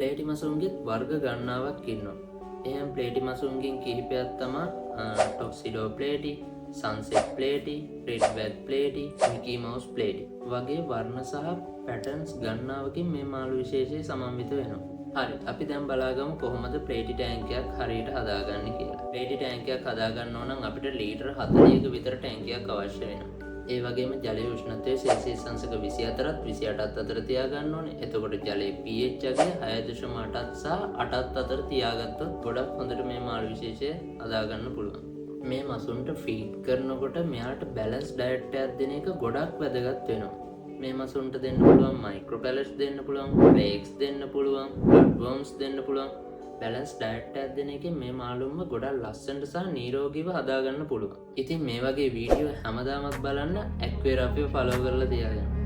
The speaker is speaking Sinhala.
ප්ලේටි මසුන්ගෙත් වර්ග ගණනාවක් ඉන්නවා. එහෙනම් ප්ලේටි මසුන්ගෙන් කිහිපයක් තමයි ටොක්සිඩෝ platy, sunset platy, red back platy, Mickey mouse platy වගේ වර්ණ සහ පැටර්න්ස් ගණනාවකින් මේ මාළු විශේෂය සමන්විත වෙනවා. හරි, අපි දැන් බලාගමු කොහොමද ප්ලේටි ටැංකියක් හරියට හදාගන්නේ කියලා. ප්ලේටි ටැංකියක් හදාගන්න ඕන නම් අපිට ලීටර් 40ක විතර ටැංකියක් අවශ්‍ය වෙනවා. ඒ වගේම ජලයේ උෂ්ණත්වය සෙල්සියස් අංශක 24ත් 28ත් අතර තියාගන්න ඕනේ. එතකොට ජලයේ pH අගය 6.8ත් සහ 8ත් අතර තියාගත්තොත් ගොඩක් හොඳට මේ මාළු විශේෂය හදාගන්න පුළුවන්. මේ මසුන්ට ෆීඩ් කරනකොට මෙයාට බැලන්ස් ඩයට් එකක් දෙන එක ගොඩක් වැදගත් වෙනවා. මේ මසුන්ට දෙන්න පුළුවන් මයික්‍රෝ පැලට්ස් දෙන්න පුළුවන්, ෆ්ලේක්ස් දෙන්න පුළුවන්, බ්ලඩ් වර්ම්ස් දෙන්න පුළුවන්. බැලන්ස් ඩයට් එකක් දෙන එකෙන් මේ මාළුන්ව ගොඩක් ලස්සනට සහ නිරෝගීව හදාගන්න පුළුවන්. ඉතින් මේ වගේ වීඩියෝ හැමදාමත් බලන්න ඇක්වේරියම් අපිව ෆලෝ කරලා තියාගන්න.